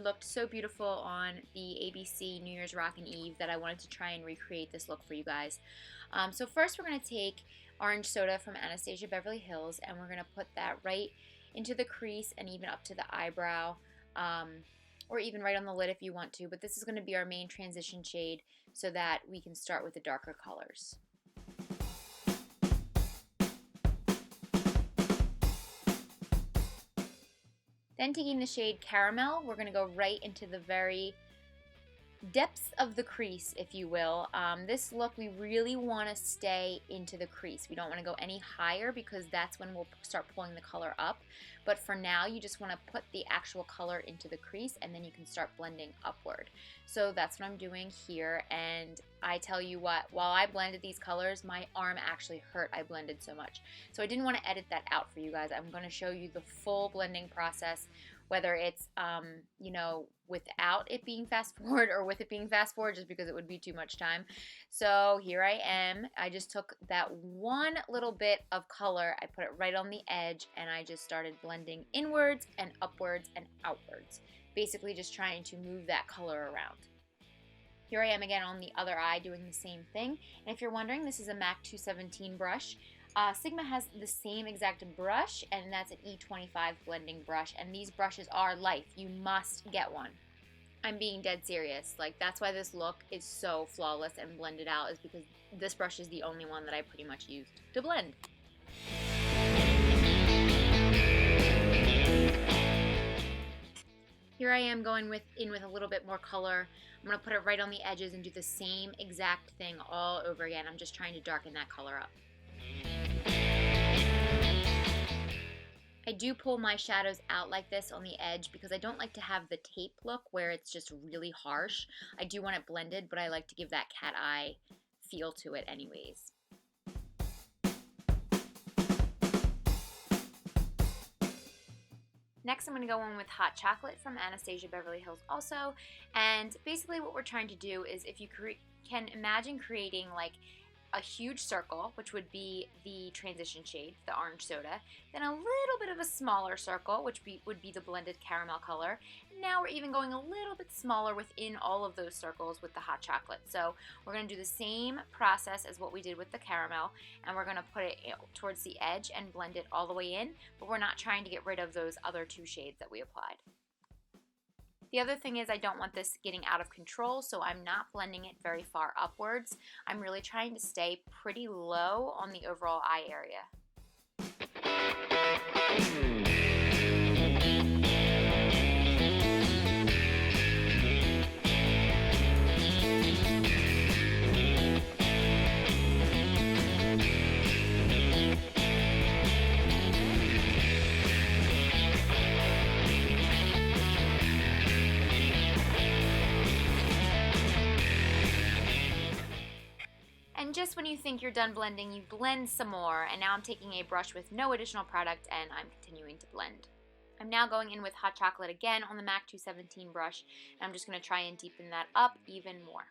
looked so beautiful on the ABC New Year's Rockin' Eve that I wanted to try and recreate this look for you guys. So first we're going to take orange soda from Anastasia Beverly Hills, and we're going to put that right into the crease and even up to the eyebrow, or even right on the lid if you want to. But this is going to be our main transition shade so that we can start with the darker colors. Then taking the shade Caramel, we're going to go right into the very depths of the crease, if you will. This look, we really want to stay into the crease. We don't want to go any higher because that's when we'll start pulling the color up. But for now, you just want to put the actual color into the crease and then you can start blending upward. So that's what I'm doing here, and I tell you what, while I blended these colors, my arm actually hurt. I blended so much. So I didn't want to edit that out for you guys. I'm going to show you the full blending process, whether it's, you know, without it being fast forward or with it being fast forward, just because it would be too much time. So here I am. I just took that one little bit of color, I put it right on the edge, and I just started blending inwards and upwards and outwards. Basically just trying to move that color around. Here I am again on the other eye doing the same thing. And if you're wondering, this is a MAC 217 brush. Sigma has the same exact brush, and that's an E25 blending brush, and these brushes are life. You must get one. I'm being dead serious. Like, that's why this look is so flawless and blended out, is because this brush is the only one that I pretty much used to blend. Here I am going in with a little bit more color. I'm going to put it right on the edges and do the same exact thing all over again. I'm just trying to darken that color up. I do pull my shadows out like this on the edge because I don't like to have the tape look where it's just really harsh. I do want it blended, but I like to give that cat eye feel to it anyways. Next, I'm going to go in with Hot Chocolate from Anastasia Beverly Hills also, and basically what we're trying to do is, if you can imagine creating like a huge circle, which would be the transition shade, the orange soda, then a little bit of a smaller circle, which would be the blended caramel color. And now we're even going a little bit smaller within all of those circles with the hot chocolate. So we're going to do the same process as what we did with the caramel, and we're going to put it towards the edge and blend it all the way in, but we're not trying to get rid of those other two shades that we applied. The other thing is, I don't want this getting out of control, so I'm not blending it very far upwards. I'm really trying to stay pretty low on the overall eye area. And just when you think you're done blending, you blend some more, and now I'm taking a brush with no additional product and I'm continuing to blend. I'm now going in with Hot Chocolate again on the MAC 217 brush, and I'm just going to try and deepen that up even more.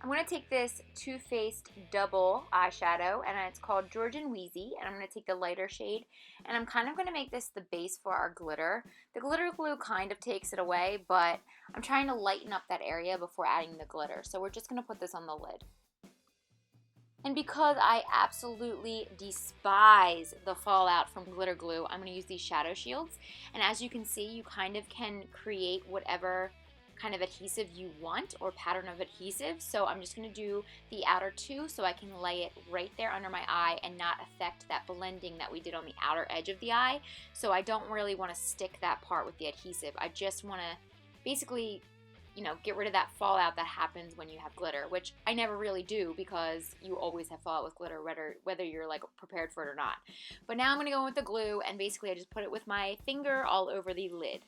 I'm going to take this Too Faced Double eyeshadow, and it's called Georgian Wheezy, and I'm going to take the lighter shade, and I'm kind of going to make this the base for our glitter. The glitter glue kind of takes it away, but I'm trying to lighten up that area before adding the glitter, so we're just going to put this on the lid. And because I absolutely despise the fallout from glitter glue, I'm going to use these shadow shields, and as you can see, you kind of can create whatever kind of adhesive you want, or pattern of adhesive. So I'm just going to do the outer two so I can lay it right there under my eye and not affect that blending that we did on the outer edge of the eye. So I don't really want to stick that part with the adhesive. I just want to basically, you know, get rid of that fallout that happens when you have glitter, which I never really do because you always have fallout with glitter, whether you're like prepared for it or not. But now I'm going to go with the glue, and basically I just put it with my finger all over the lid.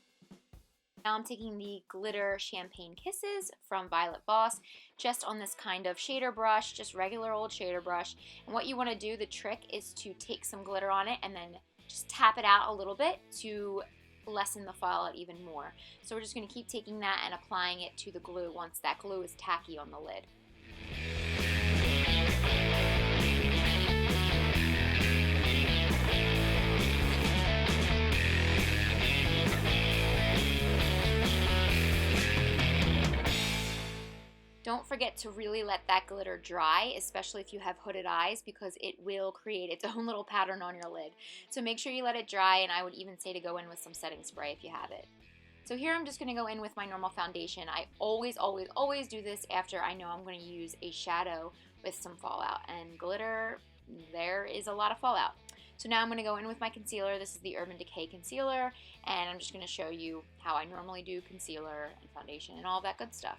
Now I'm taking the Glitter Champagne Kisses from Voss, just on this kind of shader brush, just regular old shader brush. And what you want to do, the trick, is to take some glitter on it and then just tap it out a little bit to lessen the fallout even more. So we're just going to keep taking that and applying it to the glue once that glue is tacky on the lid. Don't forget to really let that glitter dry, especially if you have hooded eyes, because it will create its own little pattern on your lid. So make sure you let it dry, and I would even say to go in with some setting spray if you have it. So here I'm just going to go in with my normal foundation. I always do this after I know I'm going to use a shadow with some fallout. And glitter, there is a lot of fallout. So now I'm going to go in with my concealer. This is the Urban Decay concealer, and I'm just going to show you how I normally do concealer and foundation and all that good stuff.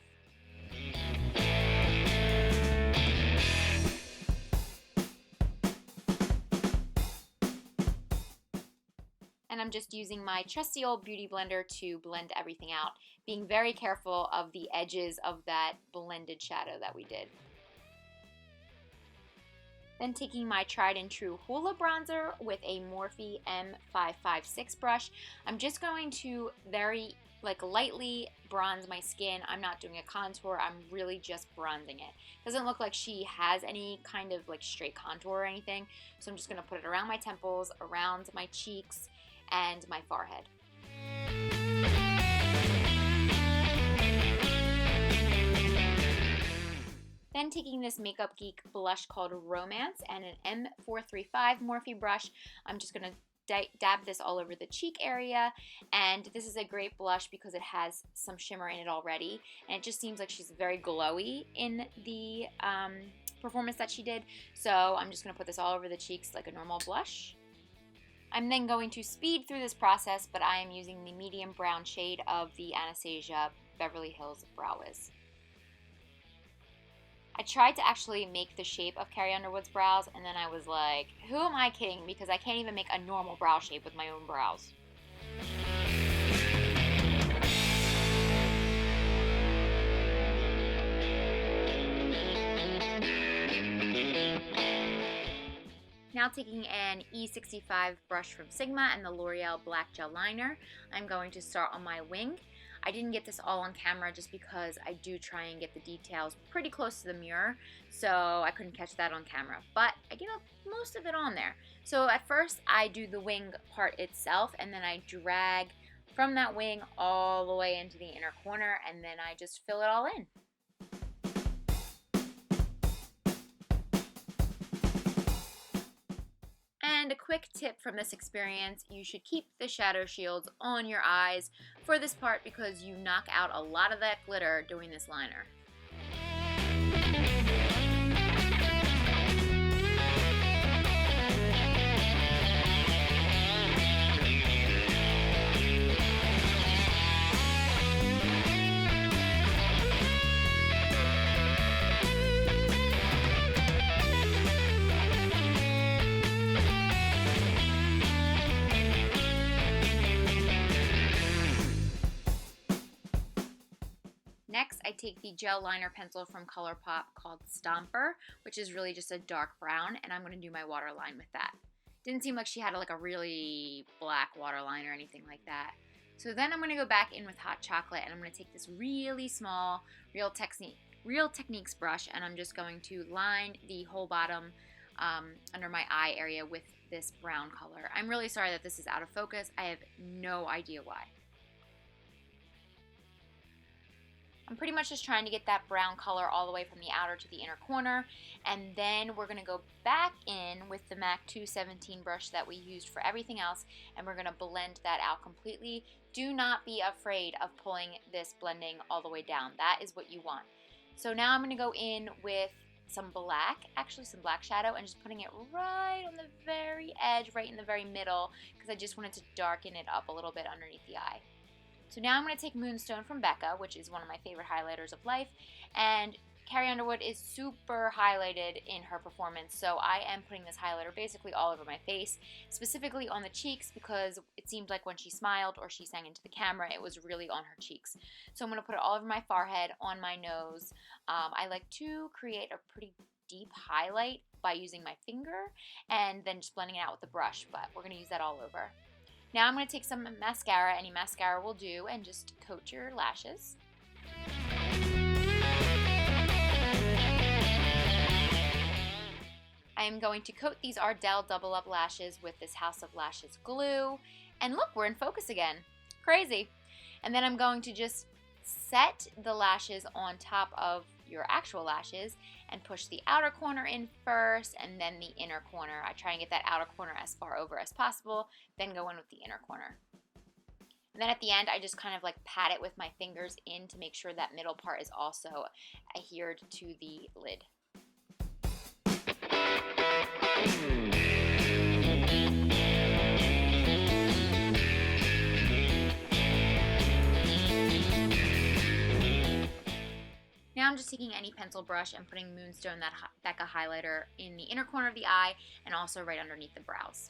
And I'm just using my trusty old beauty blender to blend everything out, being very careful of the edges of that blended shadow that we did. Then taking my tried and true Hoola bronzer with a Morphe M556 brush, I'm just going to very lightly bronze my skin. I'm not doing a contour, I'm really just bronzing it. Doesn't look like she has any kind of straight contour or anything, so I'm just going to put it around my temples, around my cheeks, and my forehead. Then taking this Makeup Geek blush called Romance and an M435 Morphe brush, I'm just going to dab this all over the cheek area, and this is a great blush because it has some shimmer in it already, and it just seems like she's very glowy in the performance that she did, so I'm just going to put this all over the cheeks like a normal blush. I'm then going to speed through this process, but I am using the medium brown shade of the Anastasia Beverly Hills Brow Wiz. I tried to actually make the shape of Carrie Underwood's brows, and then I was like, who am I kidding? Because I can't even make a normal brow shape with my own brows. Now taking an E65 brush from Sigma and the L'Oreal Black Gel Liner, I'm going to start on my wing. I didn't get this all on camera just because I do try and get the details pretty close to the mirror, so I couldn't catch that on camera, but I get most of it on there. So at first I do the wing part itself, and then I drag from that wing all the way into the inner corner, and then I just fill it all in. And a quick tip from this experience, you should keep the shadow shields on your eyes for this part because you knock out a lot of that glitter doing this liner. Next, I take the gel liner pencil from Colourpop called Stomper, which is really just a dark brown, and I'm going to do my waterline with that. Didn't seem like she had a really black waterline or anything like that. So then I'm going to go back in with hot chocolate, and I'm going to take this really small Real Techniques brush, and I'm just going to line the whole bottom under my eye area with this brown color. I'm really sorry that this is out of focus. I have no idea why. I'm pretty much just trying to get that brown color all the way from the outer to the inner corner, and then we're going to go back in with the MAC 217 brush that we used for everything else, and we're going to blend that out completely. Do not be afraid of pulling this blending all the way down. That is what you want. So now I'm going to go in with some black shadow, and just putting it right on the very edge, right in the very middle, because I just wanted to darken it up a little bit underneath the eye. So now I'm going to take Moonstone from Becca, which is one of my favorite highlighters of life, and Carrie Underwood is super highlighted in her performance, so I am putting this highlighter basically all over my face, specifically on the cheeks, because it seemed like when she smiled or she sang into the camera, it was really on her cheeks. So I'm going to put it all over my forehead, on my nose. I like to create a pretty deep highlight by using my finger and then just blending it out with the brush, but we're going to use that all over. Now I'm going to take some mascara, any mascara will do, and just coat your lashes. I am going to coat these Ardell Double Up lashes with this House of Lashes glue. And look, we're in focus again. Crazy. And then I'm going to just set the lashes on top of your actual lashes and push the outer corner in first and then the inner corner. I try and get that outer corner as far over as possible, then go in with the inner corner. And then at the end, I just kind of like pat it with my fingers in to make sure that middle part is also adhered to the lid. Now I'm just taking any pencil brush and putting Moonstone, that Becca highlighter, in the inner corner of the eye and also right underneath the brows.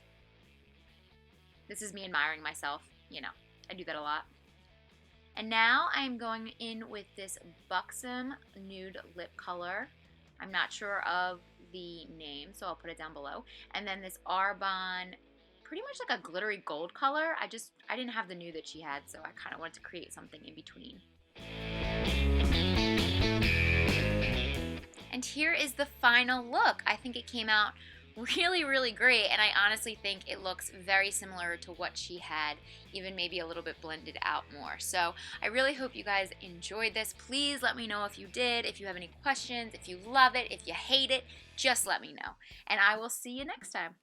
This is me admiring myself, you know, I do that a lot. And now I'm going in with this Buxom Nude lip color. I'm not sure of the name, so I'll put it down below. And then this Arbonne, pretty much like a glittery gold color. I didn't have the nude that she had, so I kind of wanted to create something in between. And here is the final look. I think it came out really, really great, and I honestly think it looks very similar to what she had, even maybe a little bit blended out more. So I really hope you guys enjoyed this. Please let me know if you did, if you have any questions, if you love it, if you hate it, just let me know. And I will see you next time.